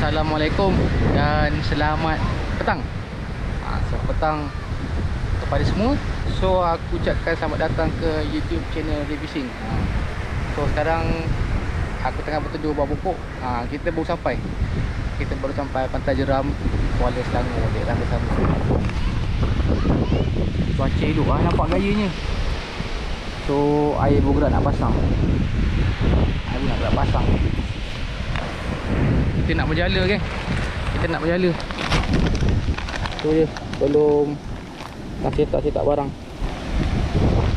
Assalamualaikum dan selamat petang. Selamat petang kepada semua. So aku ucapkan selamat datang ke YouTube channel Revicing. So sekarang aku tengah berteduh bawah pokok. Kita baru sampai Pantai Jeram, Kuala Selangor, daerah bersama. Cuaca elok nampak gayanya. So air bergerak nak pasang. Kita nak berjala kan. Tu je, belum tak barang.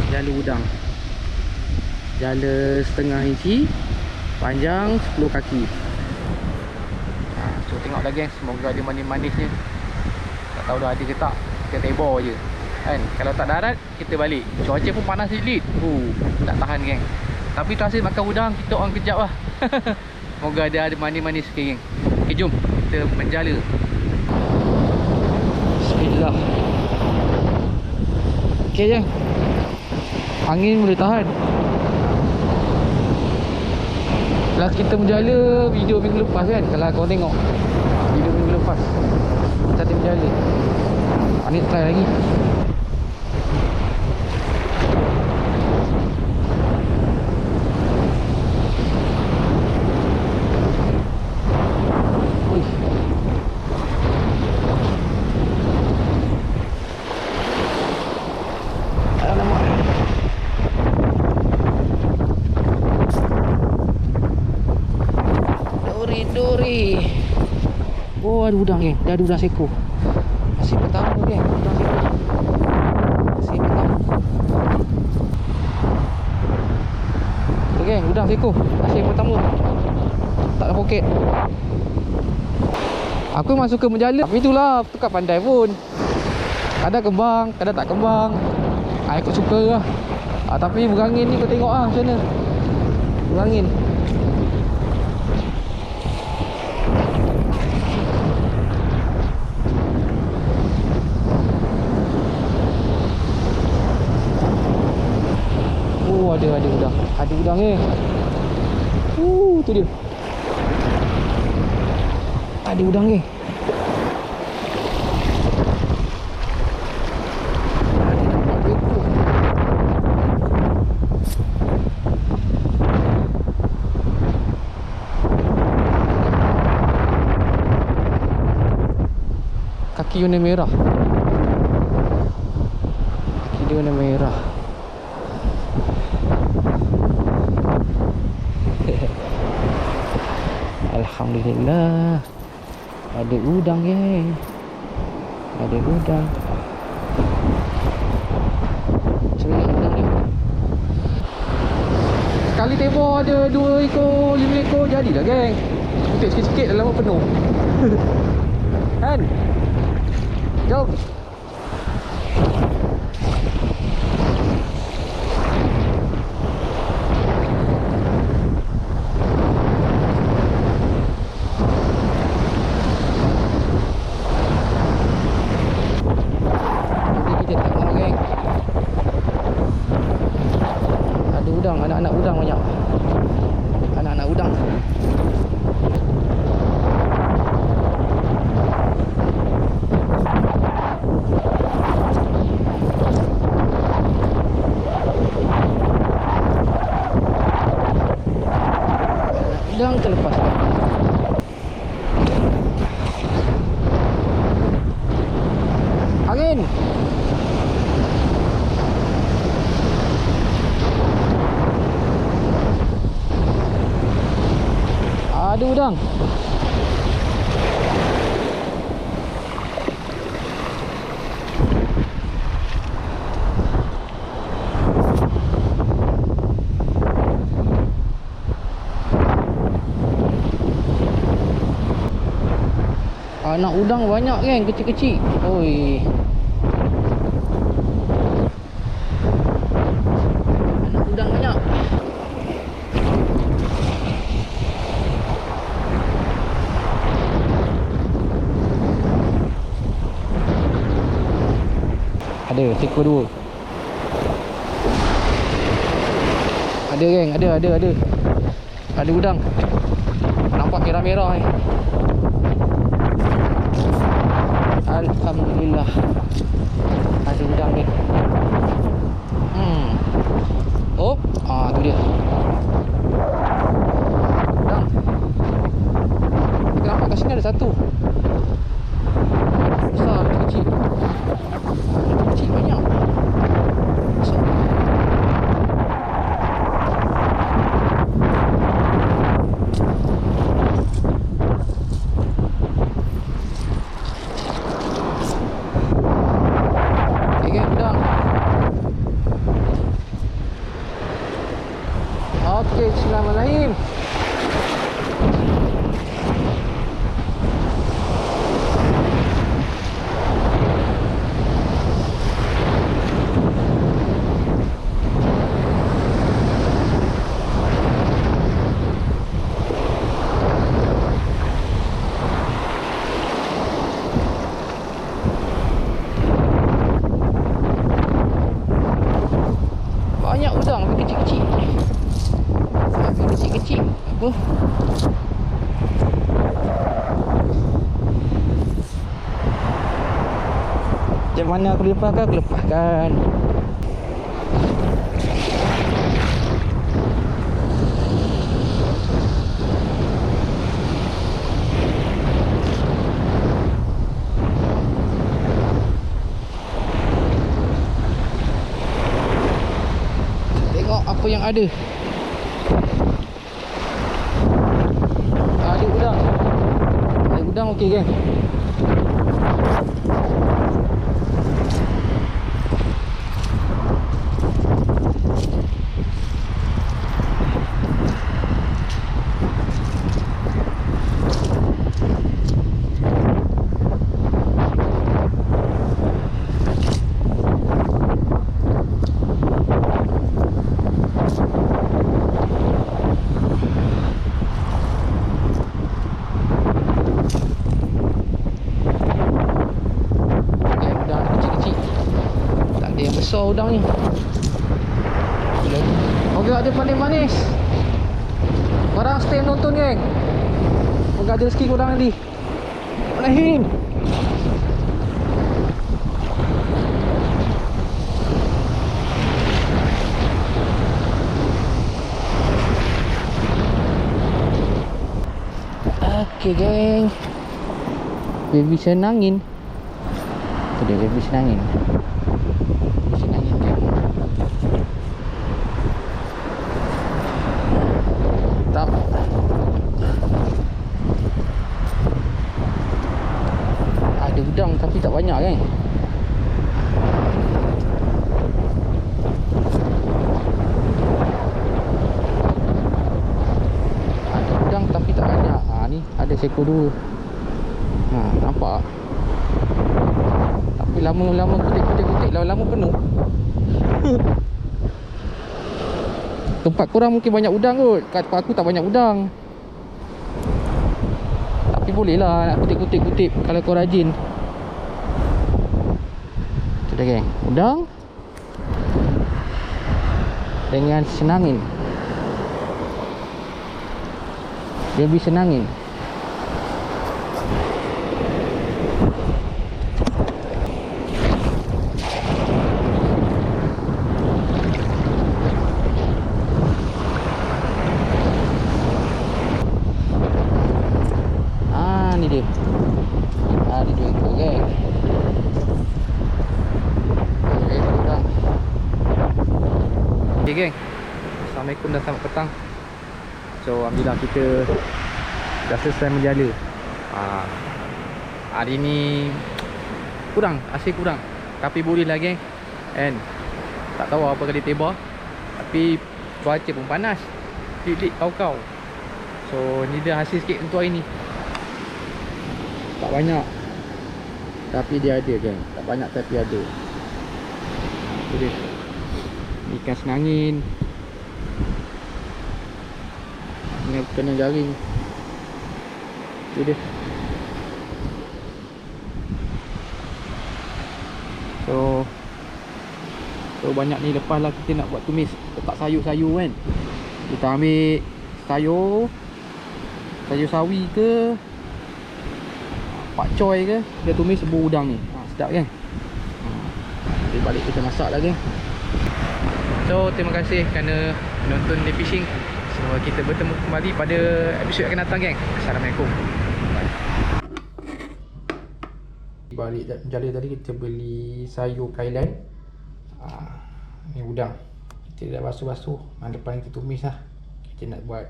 Jala udang. Jala setengah inci, panjang 10 kaki. So tengoklah geng, semoga ada manis-manisnya. Tak tahu dah ada ke tak. Kita tebor je kan. Kalau tak darat, kita balik. Cuaca pun panas sikit. Tak tahan geng. Tapi terasa makan udang, kita orang kejap lah. Semoga ada manis-manis sikit geng. Okay, jom kita menjala. Bismillah. Okay je, angin boleh tahan. Last kita menjala video minggu lepas kan. Kalau korang tengok video minggu lepas, kita ada menjala. Ni try lagi. Duri. Oh, ada udang geng. Dah ada udang seko. Masih pertama geng, udang seko. Masih pertama. Okay geng, udang seko. Masih pertama. Tak ada poket. Aku memang suka menjala. Tapi itulah, tu kat pandai pun. Kadang kembang, kadang tak kembang. Aku suka lah. Tapi berangin ni kau tengok lah macam mana. Berangin. Ada udang. Ada udang ni. Tu dia. Ada udang ni. Kaki warna merah. Kaki dia warna merah. Alhamdulillah. Ada udang geng. Ada udang. Cari udang ni. Sekali tebor ada 2 ekor, 5 ekor jadilah geng. Kutip sikit-sikit dah lama penuh. Kan? Jom. Anak-anak udang banyak. Anak-anak udang. Udang terlepas. Angin. Ada udang. Anak udang banyak kan, kecil-kecil. Oi. Anak udang banyak. Ada seko 2. Ada geng, ada. Ada udang. Nampak merah-merah ni. Alhamdulillah ada udang ni. Oh, tu dia. Udang. Kita nampak kat sini ada satu. Besar, kecil. Kecil banyak. Besar. Okey, bismillahirrahmanirrahim. Banyak udang tapi kecil-kecil. Kecil-kecil apa? Macam mana aku lepaskan? Aku lepaskan. Tengok apa yang ada. Ada udang. Ada udang, okey geng. Besar udang ni. Ogak dia manis-manis. Korang stay nonton geng. Ogak ada rezeki korang nanti. Alahin. Okey geng. Baby senangin. Tu dia baby senangin. Tak. Ada udang tapi tak banyak kan. Ada udang tapi tak banyak. Ni ada seekor dua. Nampak. Tapi lama-lama kutik-kutik lama-lama penuh. Tempat korang mungkin banyak udang kot. Kat tempat aku tak banyak udang. Tapi boleh lah nak kutip-kutip kalau kau rajin. Tu dah geng. Udang dengan senangin. Dia bisa senangin. Ni dia. Dia jual tu geng. Okay geng, Assalamualaikum dan selamat petang. So alhamdulillah kita dah selesai menjala. Hari ni kurang, hasil kurang. Tapi boleh lah geng. And tak tahu apa kali tebak. Tapi cuaca pun panas. Lik-lik kau-kau. So ni dia hasil sikit untuk hari ni. Tak banyak tapi dia ada kan. Tak banyak tapi ada. Itu dia. Ikan senangin. Ini kena jaring. Itu dia. So banyak ni. Lepas lah kita nak buat tumis. Letak sayur-sayur kan. Kita ambil sayur sawi ke. pak choy ke, kita tumis bubur udang ni. Sedap kan? Jadi balik kita masak lagi. So terima kasih kerana menonton Day Fishing. So kita bertemu kembali pada episod akan datang, geng. Assalamualaikum. Balik jala tadi kita beli sayur kailan. Ni udang. Kita dah basuh-basuh. Depan kita tumis lah. Kita nak buat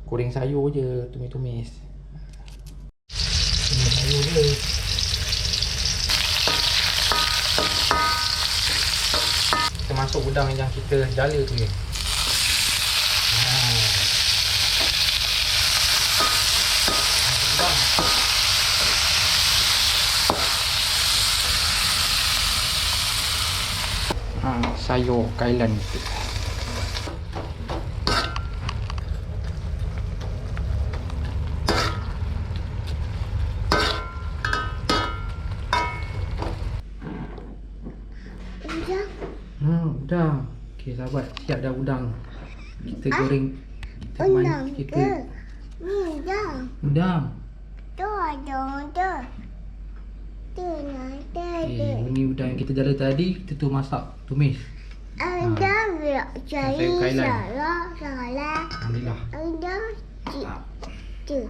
goreng sayur je, tumis-tumis. Tumis sayur je. Kita masuk udang yang kita jala tu je. Sayur kailan kita. Udang. Okey sahabat, siap dah udang. Kita goreng. Kita Udang kita ke? Ni udang. Udang. Tu ada tu. Tu nanti. Okey, ini udang yang kita jala tadi, kita tu masak, tumis. Ada berak Sayur kailan. salah. Alhamdulillah. Ada tu.